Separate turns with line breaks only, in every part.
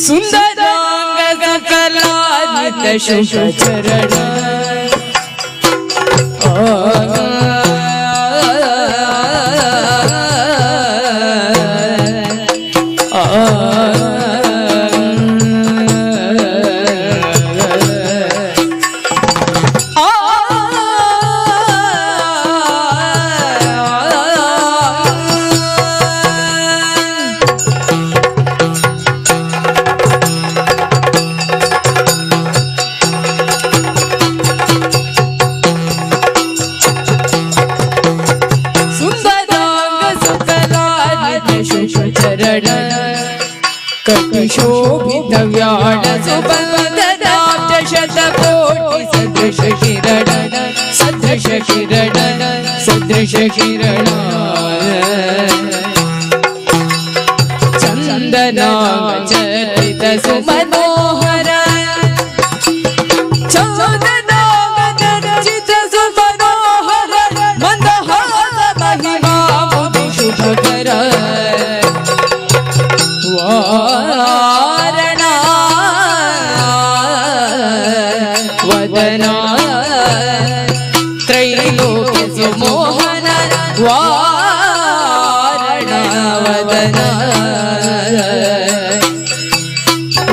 ಸುಂದರಾಂಗ ಸಕಲಾನಿತ ಶುಭ ಚರಣ
ಕಟಿಶೋಭಿತ ವ್ಯಾಳ ಸುಬಂಧದಾಬ್ಜ ಶತಕೋಟಿ ಸದೃಶ ಕಿರಣ ಸದೃಶ ಕಿರಣ ಸದೃಶ ಕಿರಣ ಚಂದನ ಚರಿತ ಸುಮನೋಹರ ಚಂದನ ಚರಿತ ಸುಮನೋಹರ ಮಂದಹಾಸ ಮಹಿಮಾ ಮುದಿ ಶುಭಕರ ವಾರಣ ವದನ ತ್ರೈಲೋಕ್ಯ ಸುಮೋಹನ ವಾರಣ ವದನ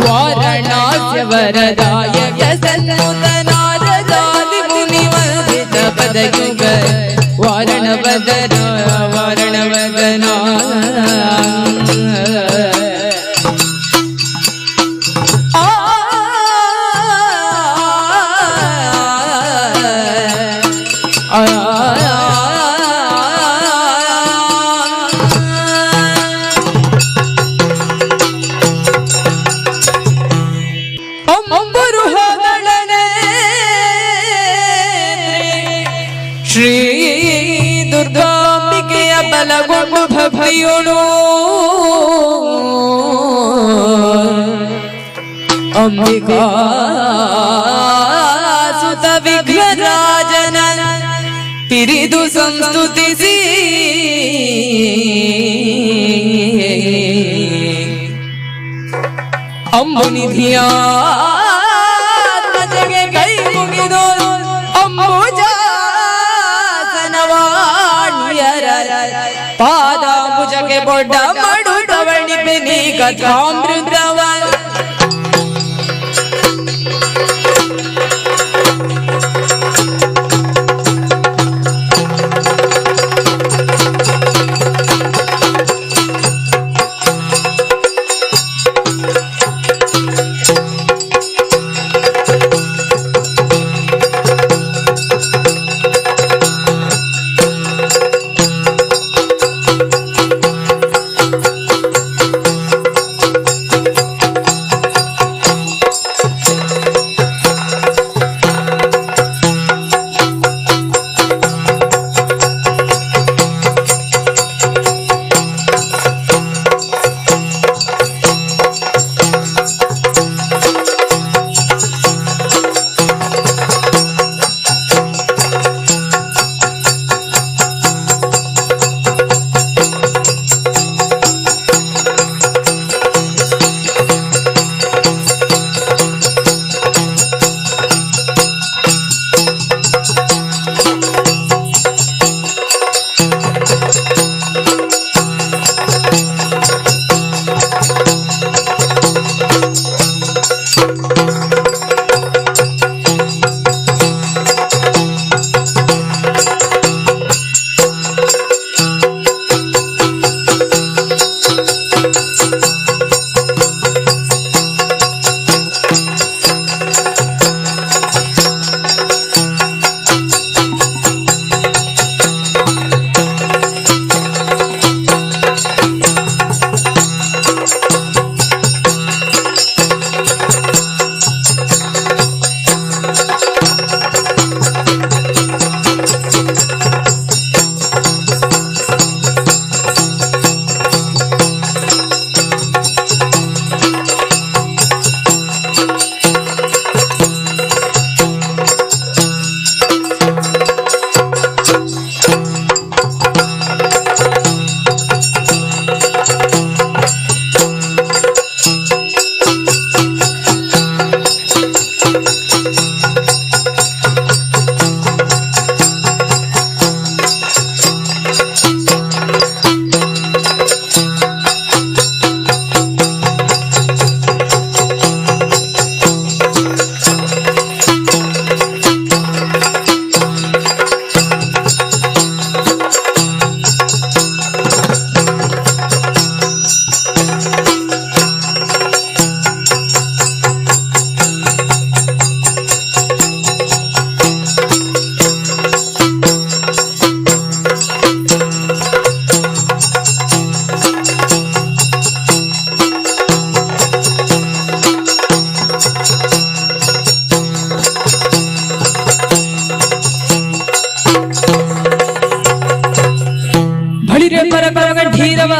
ವಾರಣಾಸ್ಯ ವರದಾಯಕ ಸನ್ನುತನಾರದಾದಿ ಮುನಿವಂದಿತ ಪದಯುಗ ವಾರಣ ವದನ ವಾರಣ ವದನ ಶ್ರೀ ದುರ್ಗಾಂಬಿಕೆಯ ಬಲಗೊಂಡು ಭಕ್ತಿಯೋಳು ಅಂಬಿಕಾ ಸುತ ವಿಘ್ನರಾಜನ ತಿರಿದು ಸಂಸ್ತುತಿಸಿ ಅಂಬುನಿಧಿಯ ಕೈ ಮುಗಿದು ಅಂಬುಜಾಸನವಾಣಿಯರ ಪಾದಾಂಬುಜಕ್ಕೆ ಬೊಡ್ಡ ಮಡು ತವಣಿ ಬೆನಿ ಕಥಾಮೃತವ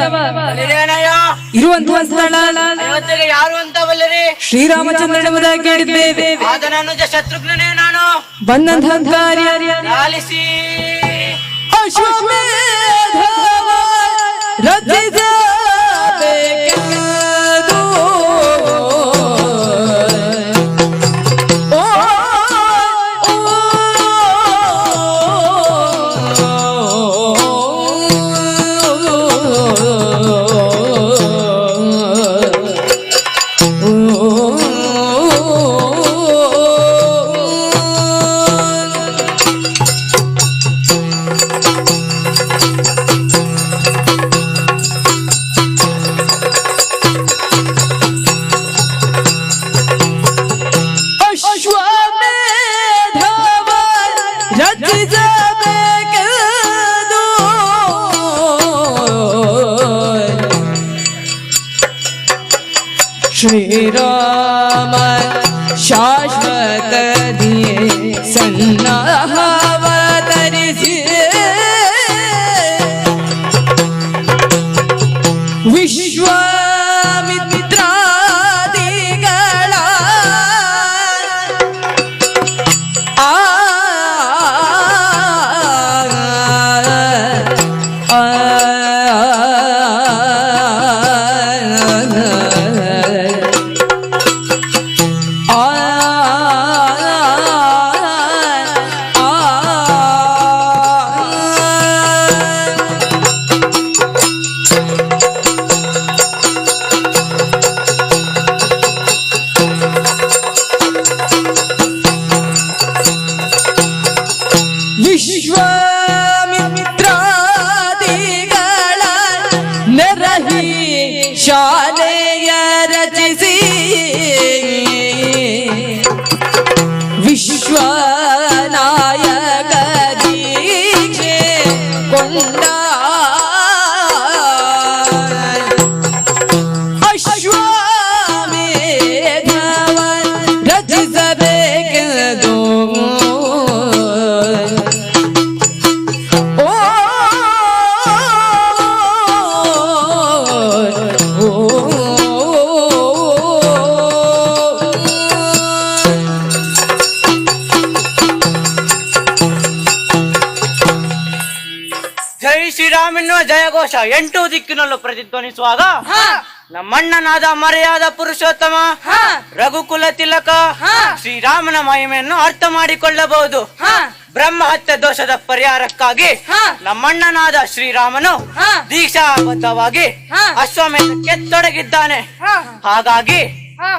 ಅಲ್ಲಿದೇನಯ್ಯ?
ಇರುವಂತಹ ಸ್ಥಳ
ಇವತ್ತಿಗೆ ಯಾರು ಅಂತ ಬಲ್ಲರಿ?
ಶ್ರೀರಾಮಚಂದ್ರನೆಂಬುದಾಗಿ ಕೇಳಿದ್ದೇವೆ.
ಆದನನುಜ ಶತ್ರುಘ್ನನೇ ನಾನು.
ಬಂದಂತಹ ಕಾರ್ಯ
ಲಾಲಿಸಿ
ಅಶ್ವಮೇಧವ ರಚಿಸಬೇಕೆಂದು ಶ್ರೀರಾಮ ಶಾಶ್ವತ ದಿಯೇ ಸನ್ನಹಾವತರಿಸಿ ವಿಶ್ವಾಮಿತ್ರಾದಿಗಳ ವಿಶ್ವಾಮಿತ್ರಾದಿಗಳ ನೆರಹಿ ಶಾಲೆಯ ರಚಿಸಿ ವಿಶ್ವನಾಯಕ ದೀಕ್ಷೆ ಕೊಂಡ ಅಶ್ವಮೇಧವ ರಚಿಸಬೇಕೆಂದು
ಜೈ ಶ್ರೀರಾಮ್ ಎನ್ನುವ ಜಯಘೋಷ 8 ದಿಕ್ಕಿನಲ್ಲೂ ಪ್ರತಿಧ್ವನಿಸುವಾಗ ನಮ್ಮಣ್ಣನಾದ ಮರೆಯಾದ ಪುರುಷೋತ್ತಮ ರಘುಕುಲ ತಿಲಕ ಶ್ರೀರಾಮನ ಮಹಿಮೆಯನ್ನು ಅರ್ಥ ಮಾಡಿಕೊಳ್ಳಬಹುದು. ಬ್ರಹ್ಮ ಹತ್ಯೆ ದೋಷದ ಪರಿಹಾರಕ್ಕಾಗಿ ನಮ್ಮಣ್ಣನಾದ ಶ್ರೀರಾಮನು ದೀಕ್ಷಾಬದ್ಧವಾಗಿ ಅಶ್ವಮೇಧಕ್ಕೆ ತೊಡಗಿದ್ದಾನೆ. ಹಾಗಾಗಿ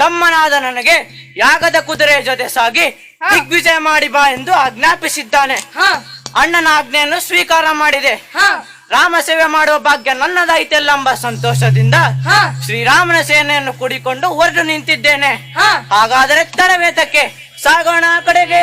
ತಮ್ಮನಾದ ನನಗೆ ಯಾಗದ ಕುದುರೆ ಜೊತೆ ಸಾಗಿ ದಿಗ್ವಿಜಯ ಮಾಡಿ ಬಾ ಎಂದು ಆಜ್ಞಾಪಿಸಿದ್ದಾನೆ. ಅಣ್ಣನ ಆಜ್ಞೆಯನ್ನು ಸ್ವೀಕಾರ ಮಾಡಿದೆ. ರಾಮ ಸೇವೆ ಮಾಡುವ ಭಾಗ್ಯ ನನ್ನದಾಯಿತೆಲ್ಲ ಸಂತೋಷದಿಂದ ಶ್ರೀರಾಮನ ಸೇನೆಯನ್ನು ಕೂಡಿಕೊಂಡು ಹೊರಟು ನಿಂತಿದ್ದೇನೆ. ಹಾಗಾದರೆ ತರಬೇತಕ್ಕೆ ಸಾಗೋಣ ಕಡೆಗೆ.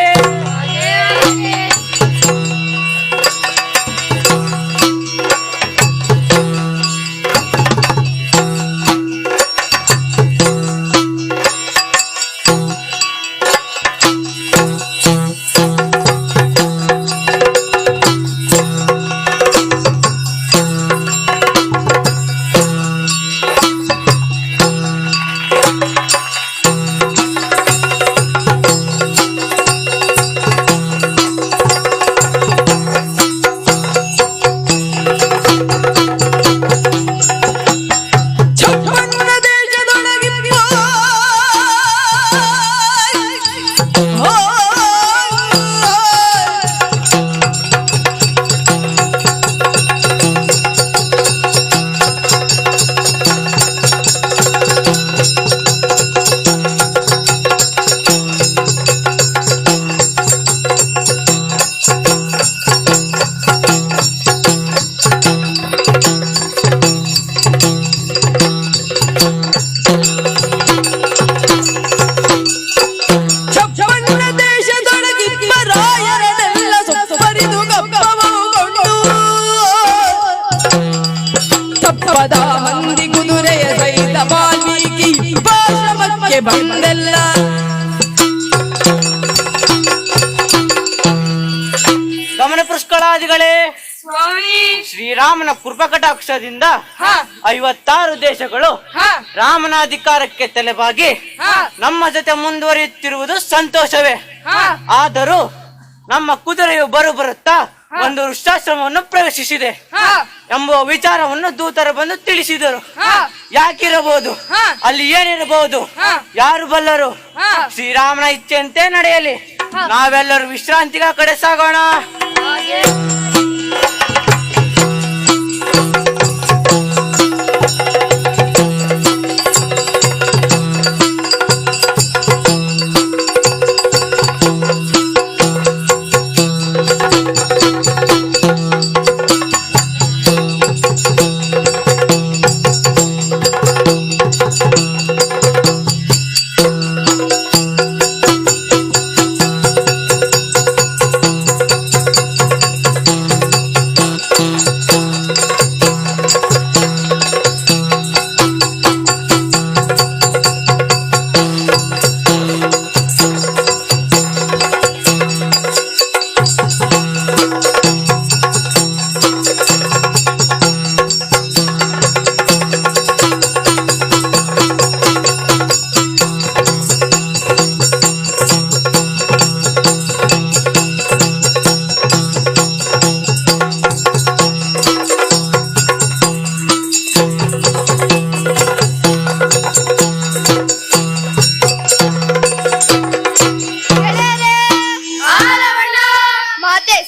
ಬಂದೆಲ್ಲ ಗಮನ ಪುಷ್ಕಳಾದಿಗಳೇ
ಸ್ವಾಮಿ
ಶ್ರೀರಾಮನ ಕೃಪಕಟಾಕ್ಷದಿಂದ 56 ದೇಶಗಳು ರಾಮನ ಅಧಿಕಾರಕ್ಕೆ ತಲೆಬಾಗಿ ನಮ್ಮ ಜೊತೆ ಮುಂದುವರಿಯುತ್ತಿರುವುದು ಸಂತೋಷವೇ. ಆದರೂ ನಮ್ಮ ಕುದುರೆಯು ಬರುತ್ತಾ ಒಂದು ವೃಕ್ಷಾಶ್ರಮವನ್ನು ಪ್ರವೇಶಿಸಿದೆ ಎಂಬುವ ವಿಚಾರವನ್ನು ದೂತರು ಬಂದು ತಿಳಿಸಿದರು. ಯಾಕಿರಬಹುದು, ಅಲ್ಲಿ ಏನಿರಬಹುದು, ಯಾರು ಬಲ್ಲರು? ಶ್ರೀರಾಮನ ಇಚ್ಛೆಯಂತೆ ನಡೆಯಲಿ. ನಾವೆಲ್ಲರೂ ವಿಶ್ರಾಂತಿಗ ಕಡೆ ಸಾಗೋಣ.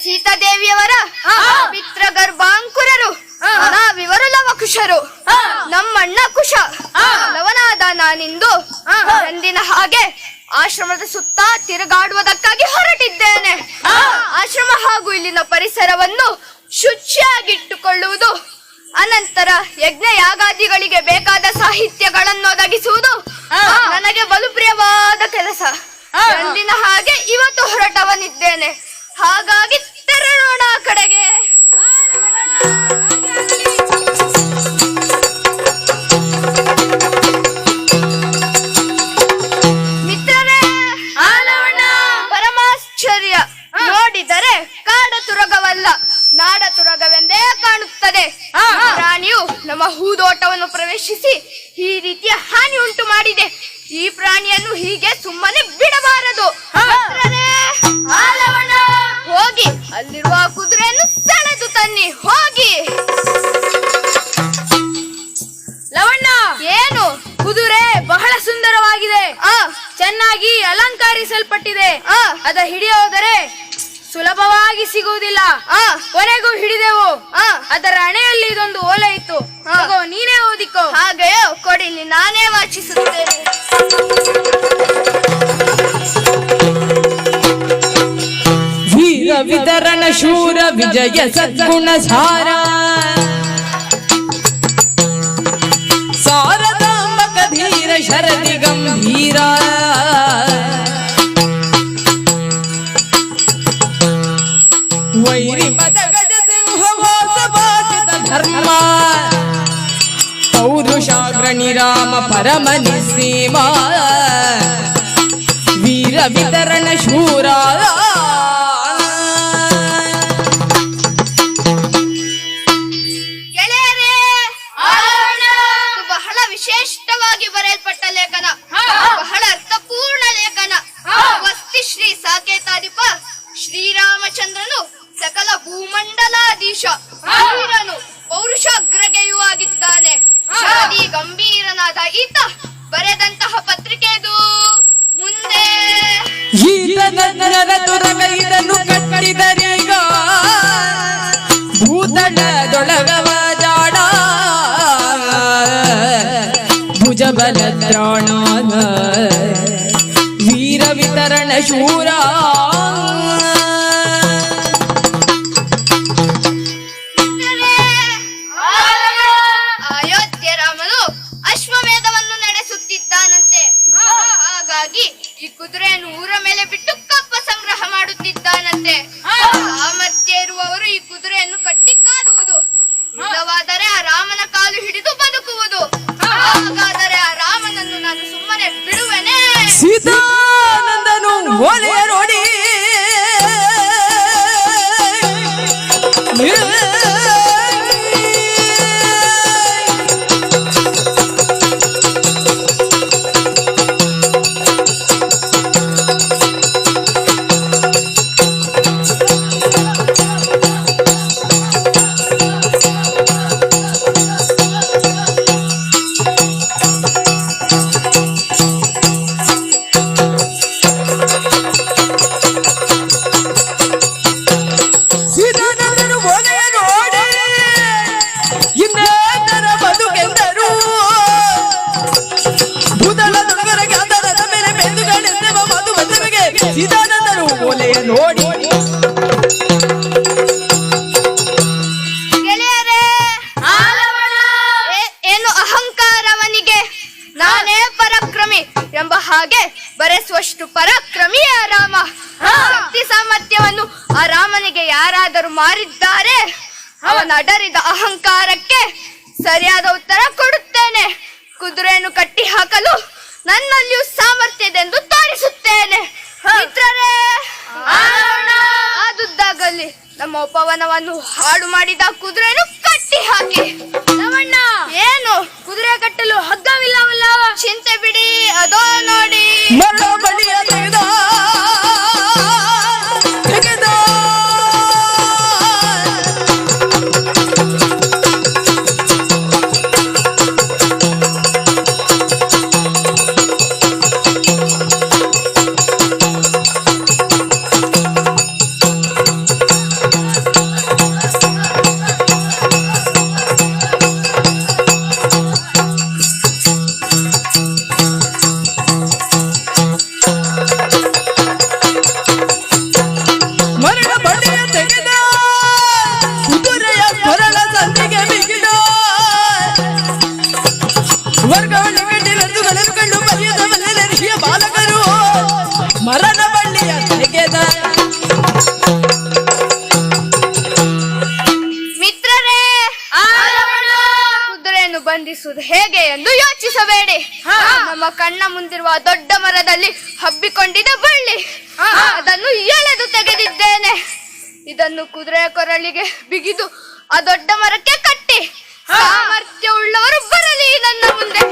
ಸೀತಾದೇವಿಯವರ ಮಿತ್ರ ಗರ್ಭಾಂಕುರರು ವಿವರ ಲವಕುಶರು. ನಮ್ಮಣ್ಣ ಕುಶ ಲವನಾದ ನಾನಿಂದು ಎಂದಿನ ಹಾಗೆ ಆಶ್ರಮದ ಸುತ್ತ ತಿರುಗಾಡುವುದಕ್ಕಾಗಿ ಹೊರಟಿದ್ದೇನೆ. ಆಶ್ರಮ ಹಾಗೂ ಇಲ್ಲಿನ ಪರಿಸರವನ್ನು ಶುಚಿಯಾಗಿಟ್ಟುಕೊಳ್ಳುವುದು, ಅನಂತರ ಯಜ್ಞ ಯಾಗಾದಿಗಳಿಗೆ ಬೇಕಾದ ಸಾಹಿತ್ಯಗಳನ್ನು ಒದಗಿಸುವುದು ನನಗೆ ಬಲು ಪ್ರಿಯವಾದ ಕೆಲಸ. ಎಂದಿನ ಹಾಗೆ ಇವತ್ತು ಹೊರಟವನಿದ್ದೇನೆ. ಹಾಗಾಗಿ ತೆರಳೋಣ ಆ ಕಡೆಗೆ. ಮಿತ್ರರೇ, ಪರಮಾಶ್ಚರ್ಯ, ನೋಡಿದರೆ ಕಾಡ ತುರಗವಲ್ಲ ನಾಡ ತುರಗವೆಂದೇ ಕಾಣುತ್ತದೆ. ಪ್ರಾಣಿಯು ನಮ್ಮ ಹೂದೋಟವನ್ನು ಪ್ರವೇಶಿಸಿ ಈ ರೀತಿಯ ಹಾನಿ ಉಂಟು ಮಾಡಿದೆ. ಈ ಪ್ರಾಣಿಯನ್ನು ಹೀಗೆ ಸುಮ್ಮನೆ ಬಿಡಬಾರದು. ಹೋಗಿ ಅಲ್ಲಿರುವ ಕುದುರೆಯನ್ನು ಸೆಳೆದು ತನ್ನಿ, ಹೋಗಿ.
ಲವಣ್ಣ,
ಏನು?
ಕುದುರೆ ಬಹಳ ಸುಂದರವಾಗಿದೆ, ಚೆನ್ನಾಗಿ ಅಲಂಕರಿಸಲ್ಪಟ್ಟಿದೆ. ಅದ ಹಿಡಿಯೋದರೆ ಸುಲಭವಾಗಿ ಸಿಗುವುದಿಲ್ಲ. ಕೊನೆಗೂ ಹಿಡಿದೆವು. ಅದರ ಹಣೆಯಲ್ಲಿ ಇದೊಂದು ಓಲೆ ಇತ್ತು, ನೀನೇ ಓದಿಕೋ.
ಹಾಗೆಯೋ, ಕೊಡಿಲಿ, ನಾನೇ ವಾಚಿಸುತ್ತೇನೆ.
ವೀರ ವಿತರಣ ಶೂರ ವಿಜಯ ಸದ್ಗುಣ ಸಾರ ಸಾರದಾಂಬಕ ಧೀರ ಶರದಿ ಗಂಭೀರ ವೈರಿ ಪದ ಗಜ ಸಿಂಹ ವಾಸವಾಸಿತ ಧರ್ಮ ಪೌರುಷಾಗ್ರಣಿ ರಾಮ ಪರಮ ನಿಸ್ಸೀಮ ವೀರ ವಿತರಣ ಶೂರ.
ಬಹಳ ವಿಶೇಷವಾಗಿ ಬರೆಯಲ್ಪಟ್ಟ ಲೇಖನ, ಬಹಳ ಅರ್ಥಪೂರ್ಣ ಲೇಖನ. ವಸ್ತಿಶ್ರೀ ಸಾಕೇತಾಧಿಪ ಶ್ರೀರಾಮಚಂದ್ರನು ಸಕಲ ಭೂಮಂಡಲಾಧೀಶ, ವೀರನು, ಪೌರುಷಾಗ್ರಗೆಯೂ ಆಗಿದ್ದಾನೆ. ಶಾದಿ ಗಂಭೀರನಾದ ಈತ ಬರೆದಂತಹ ಪತ್ರಿಕೆದು ಮುಂದೆ
ಇದನ್ನು ಕಟ್ಟಿದರೀಗ ಭೂತಳದೊಳಗವ ಜಾಡ ಭುಜಬಲ ದ್ರೋಣ ವೀರ ವಿತರಣ ಶೂರ.
ಅಯೋಧ್ಯೆ ರಾಮನು ಅಶ್ವಮೇಧವನ್ನು ನಡೆಸುತ್ತಿದ್ದಾನಂತೆ. ಹಾಗಾಗಿ ಈ ಕುದುರೆಯನ್ನು ಊರ ಮೇಲೆ ಬಿಟ್ಟು ಕಪ್ಪ ಸಂಗ್ರಹ ಮಾಡುತ್ತಿದ್ದಾನಂತೆ. ಸಾಮರ್ಥ್ಯ ಇರುವವರು ಈ ಕುದುರೆಯನ್ನು ಕಟ್ಟಿ ಕಾದುವುದು, ಇಲ್ಲವಾದರೆ ಆ ರಾಮನ ಕಾಲು ಹಿಡಿದು ಬದುಕುವುದು. ಹಾಗಾದರೆ ಆ ರಾಮನನ್ನು ನಾನು ಸುಮ್ಮನೆ ಬಿಡುವೆನೆ?
ಸೀತಾನಂದನು ಓಲೆಯ ನೋಡಿ
ಓಲೆಯ ನೋಡಿ
ಗೆಳೆಯರೇ, ಏನು ಅಹಂಕಾರವನಿಗೆ? ನಾನೇ ಪರಾಕ್ರಮಿ ಎಂಬ ಹಾಗೆ ಬರೆಸುವಷ್ಟು ಪರಾಕ್ರಮಿಯ ರಾಮ. ಶಕ್ತಿ ಸಾಮರ್ಥ್ಯವನ್ನು ಆ ರಾಮನಿಗೆ ಯಾರಾದರೂ ಮಾರಿದ್ದಾರೆ, ಅವನ ಅಡರಿದ ಅಹಂಕಾರಕ್ಕೆ ಸರಿಯಾದ ಉತ್ತರ ಕೊಡುತ್ತೇನೆ. ಕುದುರೆಯನ್ನು ಕಟ್ಟಿ ಹಾಕಲು ನನ್ನಲ್ಲಿಯೂ ಸಾಮರ್ಥ್ಯ ಇದೆ ಎಂದು ತೋರಿಸುತ್ತೇನೆ. ಮಿತ್ರರೇ, ಆದುದ್ದಾಗಲಿ ನಮ್ಮ ಉಪವನವನ್ನು ಹಾಳು ಮಾಡಿದ ಕುದುರೆಯನ್ನು ಕಟ್ಟಿ ಹಾಕಿ.
ರಮಣ್ಣ,
ಏನು?
ಕುದುರೆ ಕಟ್ಟಲು ಹಗ್ಗವಿಲ್ಲವಲ್ಲ?
ಚಿಂತೆ ಬಿಡಿ, ಅದೋ ನೋಡಿ.
ಮರಳ ಬಳ್ಳಿಯ ತೆಗೆದ ತೆಗೆದ ಮರಳ ಬಳ್ಳಿಯ ತೆಗೆದ ಕುದುರೆಯ ಕೊರಳ ಸಂದಿಗೆ ಬಿಗಿದ ವರ್ಗವನ್ನು ಕಟ್ಟಿಲಂದುಗಳನ್ನು ಕಂಡು ಬರೆಯದ ಮನೆಯ ಬಾಲಕರು ಮರಳ ಬಳ್ಳಿಯ ತೆಗೆದ.
ಮಿತ್ರರೇ, ಕುದುರೆಯನ್ನು ಬಂಧಿಸುವುದು ಹೇಗೆ ಎಂದು ಯೋಚಿಸಬೇಡಿ. ನಮ್ಮ ಕಣ್ಣ ಮುಂದಿರುವ ದೊಡ್ಡ ಮರದಲ್ಲಿ ಹಬ್ಬಿಕೊಂಡಿದೆ ಬಳ್ಳಿ, ಅದನ್ನು ಎಳೆದು ತೆಗೆದಿದ್ದೇನೆ. ಇದನ್ನು ಕುದುರೆಯ ಕೊರಳಿಗೆ ಬಿಗಿದು ಆ ದೊಡ್ಡ ಮರಕ್ಕೆ ಕಟ್ಟಿ ಸಾಮರ್ಥ್ಯ ಉಳ್ಳವರು ಬರಲಿ ನನ್ನ ಮುಂದೆ.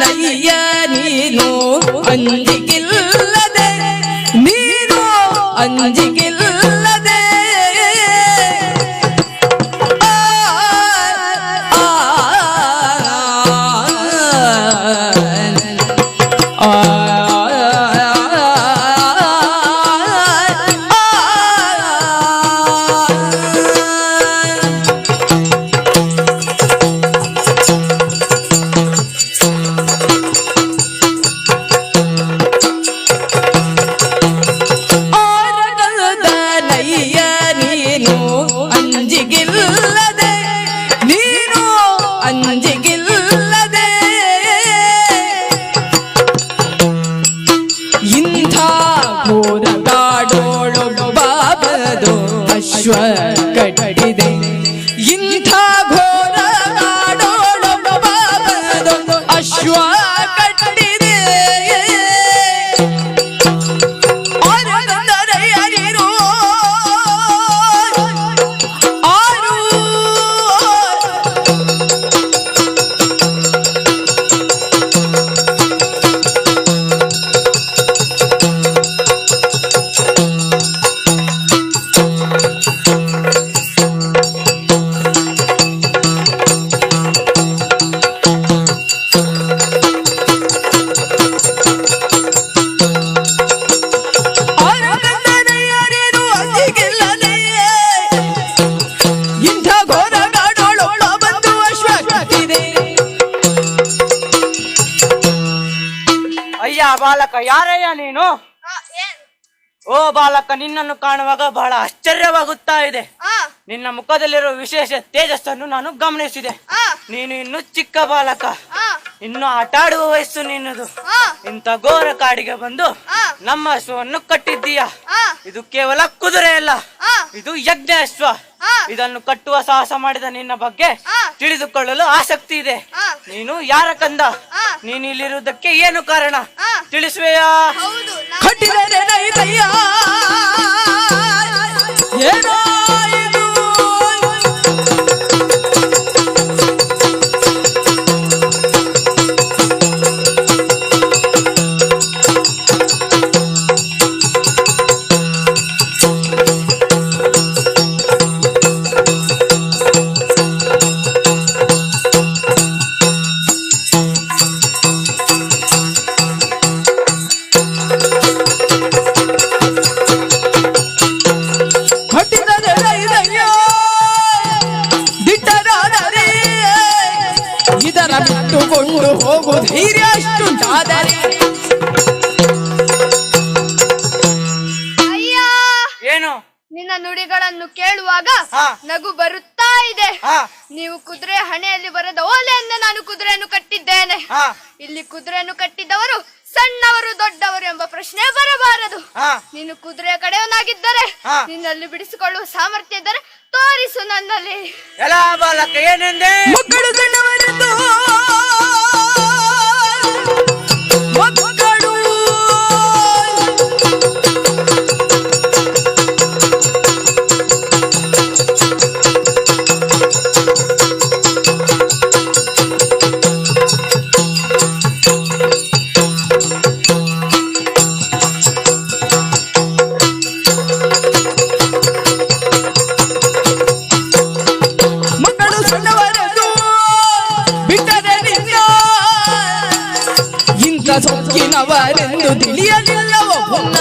ನಯ್ಯ ನೀನು ಅಂಜಿಗಿಲ್ಲದೆ, ನೀನು ಅಂಜಿಗಿಲ್ಲದೆ ಅಂಜಿಗಿಲ್ಲದೆ, ನೀನು ಅಂಜಿಗಿಲ್ಲದೆ ಇಂಥ ಘೋರ ಕಾಡೋಳು ಬಾಬದು ಅಶ್ವ ಕಟ್ಟಿದೆ. ಇಂಥ ಘೋರ ಕಾಡೋಳು ಬಾಬದು ಅಶ್ವ ಕಟ್ಟಿದೆ.
ಅಯ್ಯ ಬಾಲಕ, ಯಾರಯ್ಯ ನೀನು? ಓ ಬಾಲಕ, ನಿನ್ನನ್ನು ಕಾಣುವಾಗ ಬಹಳ ಆಶ್ಚರ್ಯವಾಗುತ್ತಾ ಇದೆ. ನಿನ್ನ ಮುಖದಲ್ಲಿರುವ ವಿಶೇಷ ತೇಜಸ್ಸನ್ನು ನಾನು ಗಮನಿಸಿದೆ. ನೀನು ಇನ್ನು ಚಿಕ್ಕ ಬಾಲಕ, ಇನ್ನು ಆಟ ಆಡುವ ವಯಸ್ಸು ನಿನ್ನದು. ಇಂಥ ಘೋರ ಕಾಡಿಗೆ ಬಂದು ನಮ್ಮ ಅಶ್ವವನ್ನು ಕಟ್ಟಿದ್ದೀಯ. ಇದು ಕೇವಲ ಕುದುರೆ ಅಲ್ಲ, ಇದು ಯಜ್ಞ ಅಶ್ವ. ಇದನ್ನು ಕಟ್ಟುವ ಸಾಹಸ ಮಾಡಿದ ನಿನ್ನ ಬಗ್ಗೆ ತಿಳಿದುಕೊಳ್ಳಲು ಆಸಕ್ತಿ ಇದೆ. ನೀನು ಯಾರ ಕಂದ? ನೀನು ಇಲ್ಲಿರುವುದಕ್ಕೆ ಏನು ಕಾರಣ ತಿಳಿಸುವೆಯಾ?
ಕಟ್ಟಿದರೆ ನೈತಯ್ಯ ಏನೋ ಇದು. ಆದರೆ
ಅಯ್ಯ,
ಏನು?
ನಿನ್ನ ನುಡಿಗಳನ್ನು ಕೇಳುವಾಗ
ಹಾ.
ನಗು ಬರುತ್ತಾ ಇದೆ.
ಹಾ
ನೀವು ಕುದುರೆ ಹಣೆಯಲ್ಲಿ ಬರದ ಓಲೆಯಿಂದ ನಾನು ಕುದುರೆಯನ್ನು ಕಟ್ಟಿದ್ದೇನೆ.
ಹಾ
ಇಲ್ಲಿ ಕುದುರೆಯನ್ನು ಕಟ್ಟಿದವರು ಸಣ್ಣವರು ದೊಡ್ಡವರು ಎಂಬ ಪ್ರಶ್ನೆ ಬರಬಾರದು.
ಹಾ
ನೀನು ಕುದುರೆಯ ಕಡೆಯವನಾಗಿದ್ದರೆ,
ಹಾ.
ನಿನ್ನಲ್ಲಿ ಬಿಡಿಸಿಕೊಳ್ಳುವ ಸಾಮರ್ಥ್ಯ ಇದ್ದರೆ ತೋರಿಸು ನನ್ನಲ್ಲಿ.
ಎಲ್ಲ ಬಾಲಕ ಏನೆಂದೆ?
ಮಕ್ಕಳು ಸಣ್ಣವರೆಂದು ಮಕ್ಕಳು ಮಕ್ಕಳು ಸಣ್ಣವರೆಂದು ಬಿಟ್ಟರೆ ನಿನ್ನ ಇಂಥ ಸೊಕ್ಕಿನವರೆಂದು ತಿಳಿಯಲಿಲ್ಲವೋ ಪುಣ್ಯ.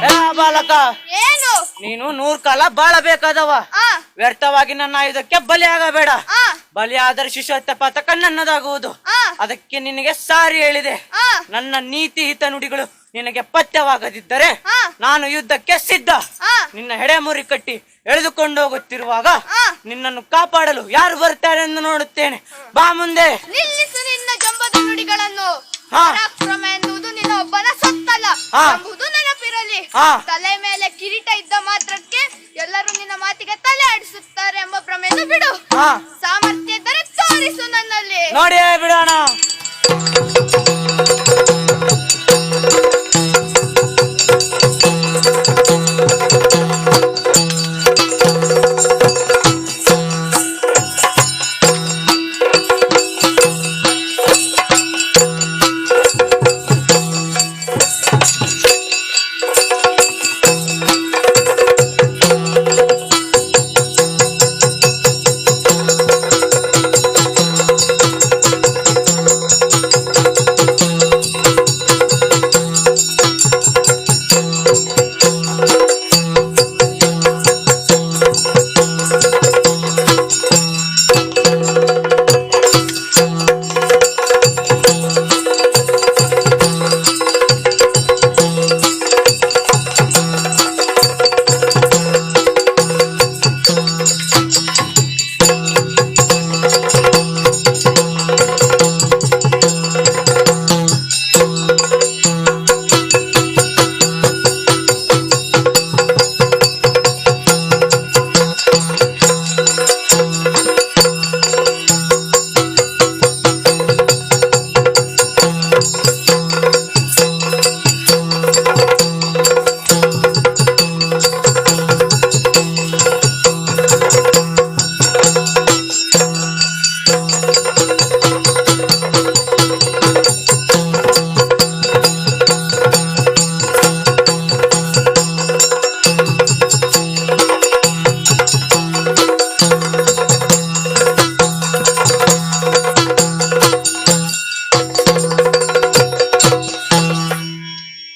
ಎಲ್ಲ ಬಾಲಕ,
ಏನು?
ನೀನು 100 ಕಾಲ ಬಾಳಬೇಕಾದವ.
ಆ,
ವ್ಯರ್ಥವಾಗಿ ನನ್ನ ಆಯುಧಕ್ಕೆ ಬಲಿಯಾಗಬೇಡ.
ಆ,
ಬಲಿಯಾದರೆ ಶಿಶುಹತ್ಯೆ ಪತಕ ನನ್ನದಾಗುವುದು.
ಆ,
ಅದಕ್ಕೆ ನಿನಗೆ ಸಾರಿ ಹೇಳಿದೆ.
ಆ,
ನನ್ನ ನೀತಿ ಹಿತ ನುಡಿಗಳು ನಿನಗೆ ಪಥ್ಯವಾಗದಿದ್ದರೆ
ಆ.
ನಾನು ಯುದ್ಧಕ್ಕೆ ಸಿದ್ಧ.
ಆ.
ನಿನ್ನ ಹೆಡೆಮುರಿ ಕಟ್ಟಿ ಎಳೆದುಕೊಂಡು ಹೋಗುತ್ತಿರುವಾಗ
ಆ.
ನಿನ್ನನ್ನು ಕಾಪಾಡಲು ಯಾರು ಬರ್ತಾರೆ ಎಂದು ನೋಡುತ್ತೇನೆ. ಬಾ ಮುಂದೆ.
ನಿಲ್ಲಿಸು ನಿನ್ನ ಜಂಬದ ನುಡಿಗಳನ್ನು.
ಹಾ.
ಪರಾಕ್ರಮ ಎನ್ನುವುದು ನಿನ್ನ ಒಬ್ಬನ ಸೊತ್ತಲ್ಲ
ಹಾ.
ಎಂಬುದು ನೆನಪಿರಲಿ.
ಹಾ.
ತಲೆ ಮೇಲೆ ಕಿರೀಟ ಇದ್ದ ಮಾತ್ರಕ್ಕೆ ಎಲ್ಲರೂ ನಿನ್ನ ಮಾತಿಗೆ ತಲೆ ಆಡಿಸುತ್ತಾರೆ ಎಂಬ ಭ್ರಮೆಯನ್ನು ಬಿಡು.
ಹಾ
ಸಾಮರ್ಥ್ಯ ಇದ್ದರೆ ತೋರಿಸು ನನ್ನಲ್ಲಿ.
ನೋಡಿ ಬಿಡೋಣ.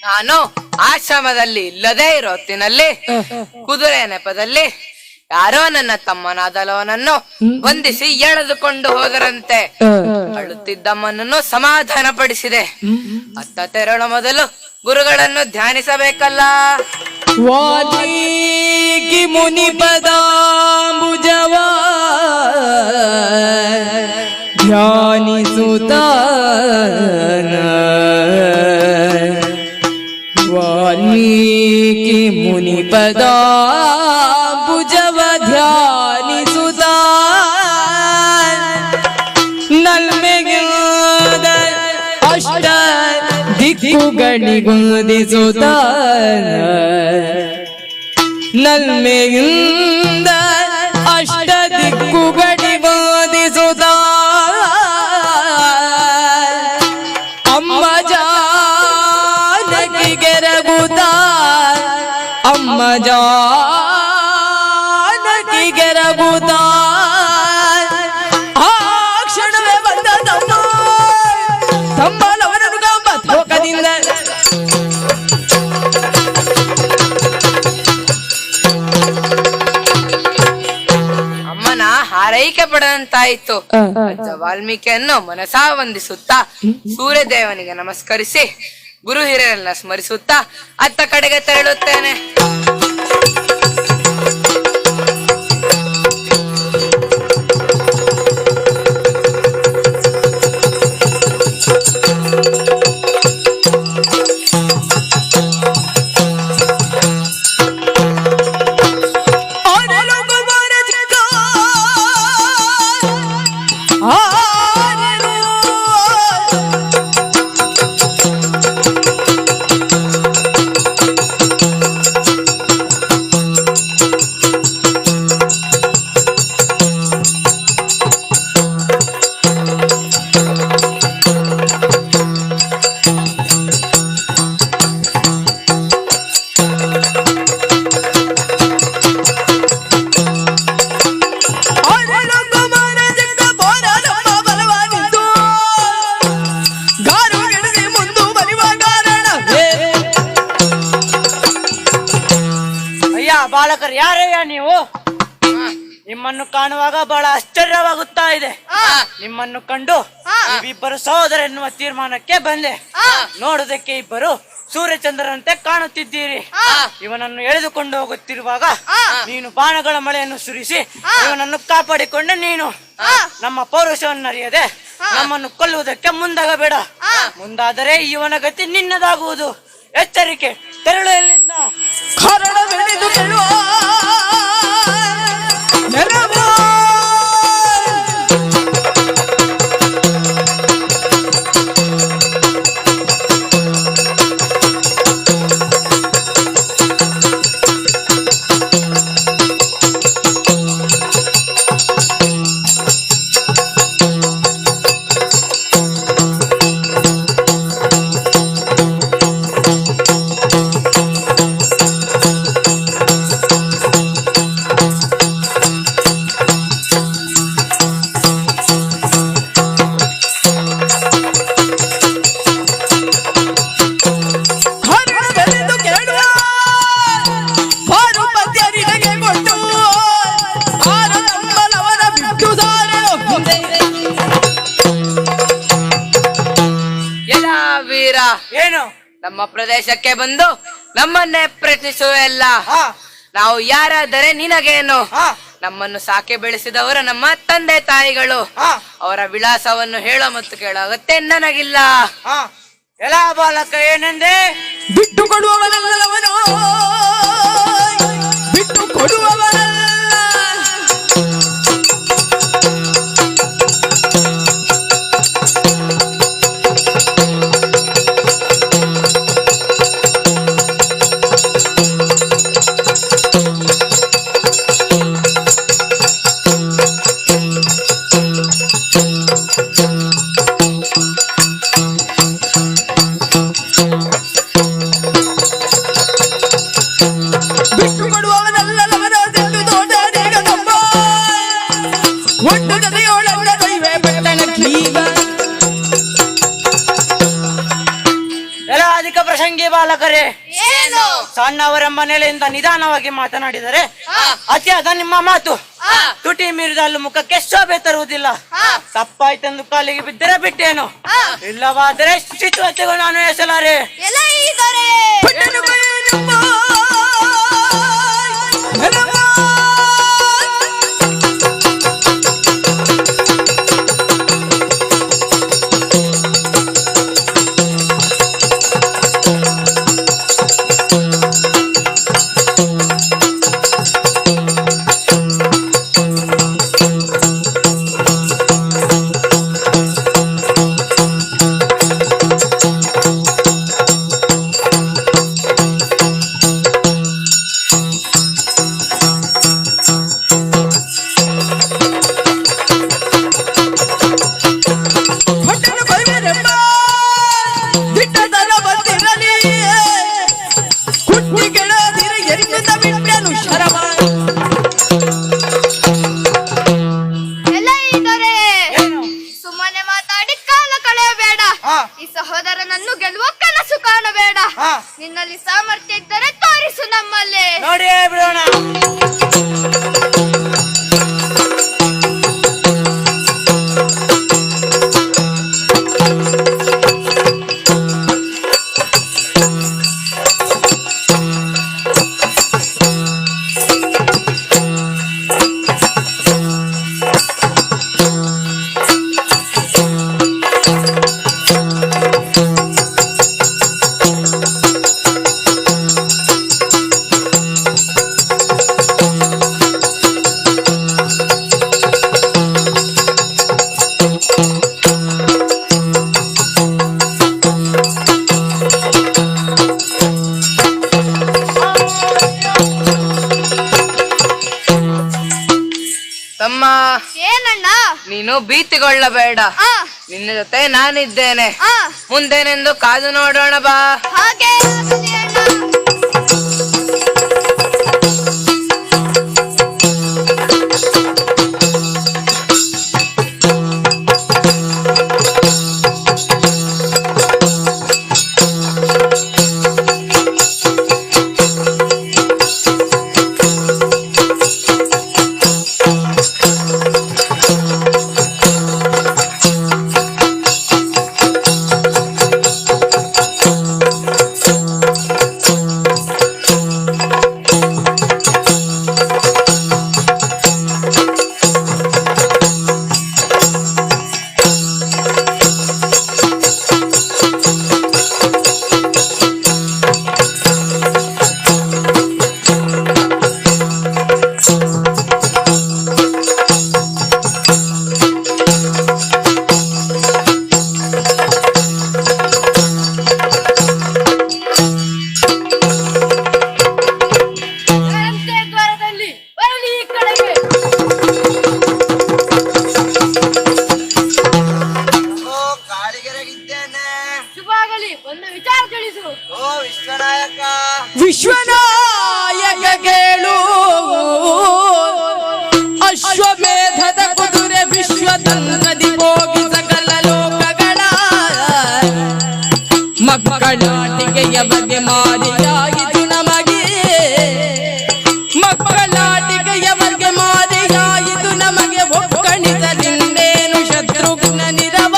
ನಾನು ಆಶ್ರಮದಲ್ಲಿ ಇಲ್ಲದೇ ಇರೋ ಹೊತ್ತಿನಲ್ಲಿ ಕುದುರೆ ನೆಪದಲ್ಲಿ ಯಾರೋ ನನ್ನ ತಮ್ಮನಾದಲವನನ್ನು ಬಂಧಿಸಿ ಎಳೆದುಕೊಂಡು ಹೋದರಂತೆ. ಅಳುತ್ತಿದ್ದಮ್ಮನನ್ನು ಸಮಾಧಾನ ಪಡಿಸಿದೆ. ಅತ್ತ ತೆರಳ ಮೊದಲು ಗುರುಗಳನ್ನು ಧ್ಯಾನಿಸಬೇಕಲ್ಲ.
ವಾಲ್ಮೀಕಿ ಮುನಿ ಪದಾಂಬುಜವ ಧ್ಯಾನಿಸುತ್ತ ವಾಲ್ಮೀಕಿ ಮುನಿ ಪದಾಂಬುಜವ ಧ್ಯಾನಿಸುತ್ತ ನಲ್ಮೆಗಾದ ಅಷ್ಟ ದಿಕ್ಕುಗಳಿಗುದಿಸುತ್ತ ನಲ್ಮೆಯಿಂದ ಅಷ್ಟ ದಿಕ್ಕುಗಳಿಗುದಿಸುತ್ತ ಅಮ್ಮ ಜಾನಕಿಗೆ ರಘುತ ಅಮ್ಮ ಜಾನಕಿಗೆ ರಘುತ ಆ ಕ್ಷಣವೇ ಬಂದ ತಮ್ಮ ಲವನನು ಗಂಬ ತೋಕದಿಂದ
ಅಮ್ಮನ ಹಾರೈಕೆ ನಾಚಿಕೆ ಪಡದಂತಾಯಿತು. ಅಜ್ಜ ವಾಲ್ಮೀಕಿಯನ್ನು ಮನಸಾ ವಂದಿಸುತ್ತಾ ಸೂರ್ಯದೇವನಿಗೆ ನಮಸ್ಕರಿಸಿ ಗುರು ಹಿರಿಯರನ್ನ ಸ್ಮರಿಸುತ್ತಾ ಅತ್ತ ಕಡೆಗೆ ತೆರಳುತ್ತೇನೆ.
ಬಾಲಕರು ಯಾರಯ್ಯ ನೀವು? ನಿಮ್ಮನ್ನು ಕಾಣುವಾಗ ಬಹಳ ಆಶ್ಚರ್ಯವಾಗುತ್ತಾ ಇದೆ. ನಿಮ್ಮನ್ನು ಕಂಡು ನೀವಿಬ್ಬರು ಸಹೋದರ ಎನ್ನುವ ತೀರ್ಮಾನಕ್ಕೆ ಬಂದೆ. ನೋಡುವುದಕ್ಕೆ ಇಬ್ಬರು ಸೂರ್ಯಚಂದ್ರನಂತೆ ಕಾಣುತ್ತಿದ್ದೀರಿ. ಇವನನ್ನು ಎಳೆದುಕೊಂಡು ಹೋಗುತ್ತಿರುವಾಗ ನೀನು ಬಾಣಗಳ ಮಳೆಯನ್ನು ಸುರಿಸಿ ಇವನನ್ನು ಕಾಪಾಡಿಕೊಂಡೆ. ನೀನು ನಮ್ಮ ಪೌರುಷವನ್ನರಿಯದೆ ನಮ್ಮನ್ನು ಕೊಲ್ಲುವುದಕ್ಕೆ ಮುಂದಾಗಬೇಡ. ಮುಂದಾದರೆ ಇವನ ಗತಿ ನಿನ್ನದಾಗುವುದು. ಎಚ್ಚರಿಕೆ, ತೆರಳು ಎಲ್ಲಿಂದ.
ಏನು ನಮ್ಮ ಪ್ರದೇಶಕ್ಕೆ ಬಂದು ನಮ್ಮನ್ನೇ ಪ್ರಶ್ನಿಸುವೆಲ್ಲ. ನಾವು ಯಾರಾದರೆ ನಿನಗೇನು? ನಮ್ಮನ್ನು ಸಾಕಿ ಬೆಳೆಸಿದವರು ನಮ್ಮ ತಂದೆ ತಾಯಿಗಳು. ಅವರ ವಿಳಾಸವನ್ನು ಹೇಳೋ ಮತ್ತು ಕೇಳೋ ಅಗತ್ಯ ನನಗಿಲ್ಲ.
ಎಲ್ಲ ಬಾಲಕ ಏನೆಂದೆ?
ಬಿಟ್ಟು ಕೊಡುವವನಲ್ಲವನು, ಬಿಟ್ಟು ಕೊಡುವವನಲ್ಲ.
ಪ್ರಸಂಗಿ ಬಾಲಕರೇ,
ಏನು?
ಸಣ್ಣವರ ಮನೆಯಿಂದ ನಿಧಾನವಾಗಿ ಮಾತನಾಡಿದರೆ ಅತಿಯಾದ ನಿಮ್ಮ ಮಾತು ತುಟಿ ಮೀರಿದ ಅಲ್ಲು ಮುಖಕ್ಕೆ ಶೋಭೆ ತರುವುದಿಲ್ಲ. ತಪ್ಪಾಯ್ತೆಂದು ಕಾಲಿಗೆ ಬಿದ್ದರೆ ಬಿಟ್ಟೇನು, ಇಲ್ಲವಾದರೆ ಶಿಕ್ಷತೆಗೂ ನಾನು ಹೆಸಲಾರೆ.
ಈ ಸಹೋದರನನ್ನು ಗೆಲ್ಲುವ ಕನಸು ಕಾಣಬೇಡ. ನಿನ್ನಲ್ಲಿ ಸಾಮರ್ಥ್ಯ ಇದ್ದರೆ ತೋರಿಸು ನಮ್ಮಲ್ಲಿ.
ನೋಡಿ ಬಿಡೋಣ.
ಭೀತಿಗೊಳ್ಳಬೇಡ.
ಆ,
ನಿನ್ನ ಜೊತೆ ನಾನಿದ್ದೇನೆ.
ಆ,
ಮುಂದೇನೆಂದು ಕಾದು ನೋಡೋಣ ಬಾ.
ಹಾಗೆ ಆಗಲಿ ಅಣ್ಣ.
ವಿಶ್ವನಾಯಕ ಕೇಳು ಅಶ್ವಮೇಧದ ಕುದುರೆ ವಿಶ್ವತಂತ್ರದಿ ಹೋಗಿ ಸಕಲ ಲೋಕಗಳ ಮಕ್ಕಳಾಟಿಕೆಯ ಬಗೆ ಮಾರಿಯಾಯಿತು ನಮಗೆ. ಮಕ್ಕಳಾಟಿಕೆಯ ಬಗೆ ಮಾರಿಯಾಯಿತು ನಮಗೆ. ಒಕ್ಕಣಿಸಲಿಂದೇನು ಶತ್ರುಘ್ನ ನಿರವ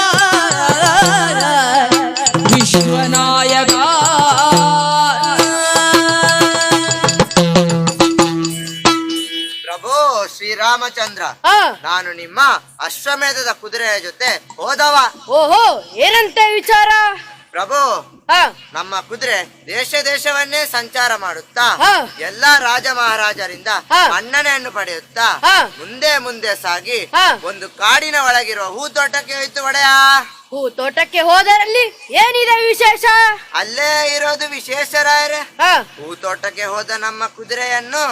ವಿಶ್ವನಾಯಕ.
ಶ್ರೀರಾಮಚಂದ್ರ, ನಾನು ನಿಮ್ಮ ಅಶ್ವಮೇಧದ ಕುದುರೆಯ ಜೊತೆ ಹೋದವ.
ಓಹೋ, ಏನಂತೆ ವಿಚಾರ?
ಪ್ರಭು, ನಮ್ಮ ಕುದುರೆ ದೇಶ ದೇಶವನ್ನೇ ಸಂಚಾರ ಮಾಡುತ್ತಾ ಎಲ್ಲಾ ರಾಜ ಮಹಾರಾಜರಿಂದ ಮನ್ನಣೆಯನ್ನು ಪಡೆಯುತ್ತಾ ಮುಂದೆ ಮುಂದೆ ಸಾಗಿ ಒಂದು ಕಾಡಿನ ಒಳಗಿರುವ ಹೂ ತೋಟಕ್ಕೆ ಹೋಯ್ತು ಒಡೆಯ.
ಹೂ ತೋಟಕ್ಕೆ ಹೋದರಲ್ಲಿ ಏನಿದೆ ವಿಶೇಷ?
ಅಲ್ಲೇ ಇರೋದು ವಿಶೇಷ ರಾಯರೇ. ಹೂ ತೋಟಕ್ಕೆ ಹೋದ ನಮ್ಮ ಕುದುರೆಯನ್ನು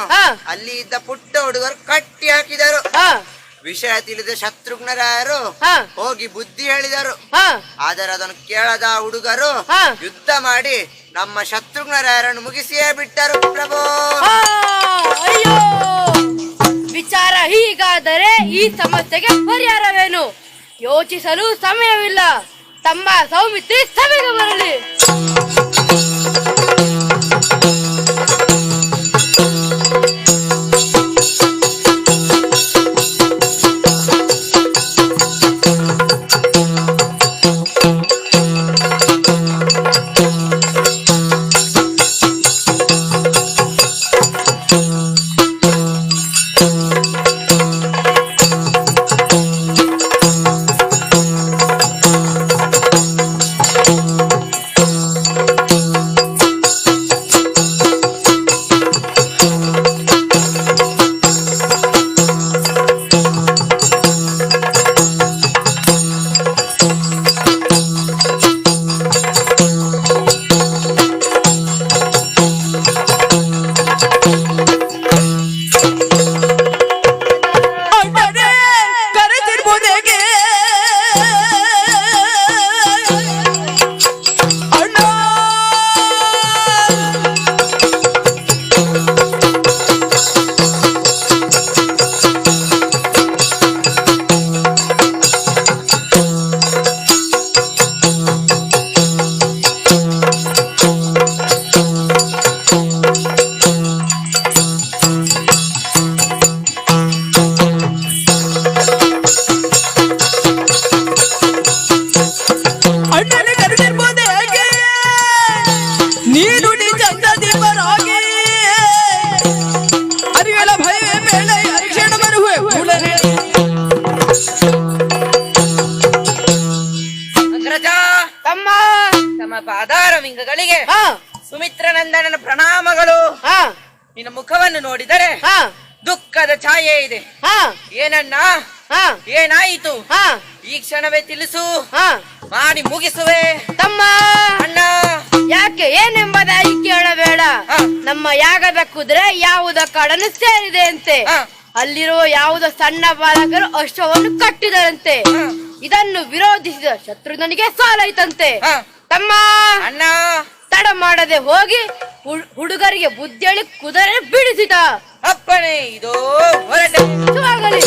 ಅಲ್ಲಿ ಇದ್ದ ಪುಟ್ಟ ಹುಡುಗರು ಕಟ್ಟಿ ಹಾಕಿದರು. ವಿಷಯ ತಿಳಿದ ಶತ್ರುಘ್ನ ರಾಯರು ಹೋಗಿ ಬುದ್ಧಿ ಹೇಳಿದರು. ಆದರೆ ಅದನ್ನು ಕೇಳದ ಹುಡುಗರು ಯುದ್ಧ ಮಾಡಿ ನಮ್ಮ ಶತ್ರುಘ್ನ ರಾಯರನ್ನು ಮುಗಿಸಿಯೇ ಬಿಟ್ಟರು. ಪ್ರಭು,
ಅಯ್ಯೋ, ವಿಚಾರ ಹೀಗಾದರೆ ಈ ಸಮಸ್ಯೆಗೆ ಪರಿಹಾರವೇನು? ಯೋಚಿಸಲು ಸಮಯವಿಲ್ಲ. ತಮ್ಮ ಸೌಮಿತ್ರಿ ಸಭೆಗೆ ಬರಲಿ.
ಪಾದಾರವಿಂಗಗಳಿಗೆ ಸುಮಿತ್ರ ನಂದನನ ಪ್ರಣಾಮಗಳು. ನಿನ್ನ ಮುಖವನ್ನು ನೋಡಿದರೆ ದುಃಖದ ಛಾಯೆ ಇದೆ. ಏನಣ್ಣ, ಏನಾಯಿತು? ಈ ಕ್ಷಣವೇ ತಿಳಿಸು, ಮಾಡಿ ಮುಗಿಸುವೆ.
ತಮ್ಮ
ಅಣ್ಣ,
ಯಾಕೆ ಏನೆಂಬುದಾಗಿ ಕೇಳಬೇಡ. ನಮ್ಮ ಯಾಗದ ಕುದುರೆ ಯಾವುದ ಕಾಡನ್ನು ಸೇರಿದೆ ಅಂತೆ. ಅಲ್ಲಿರುವ ಯಾವುದೋ ಸಣ್ಣ ಬಾಲಕರು ಅಶ್ವವನ್ನು ಕಟ್ಟಿದರಂತೆ. ಇದನ್ನು ವಿರೋಧಿಸಿದ ಶತ್ರುಘ್ನಿಗೆ ಸಾಲಾಯ್ತಂತೆ. ತಮ್ಮ
ಅಣ್ಣ
ತಡ ಮಾಡದೆ ಹೋಗಿ ಹುಡುಗರಿಗೆ ಬುದ್ಧಿ ಹೇಳಿ ಕುದುರೆ ಬಿಡಿಸಿದ.
ಅಪ್ಪಣೆ ಇದೋ ಹೊರಟೆ.
ಶುಭವಾಗಲಿ.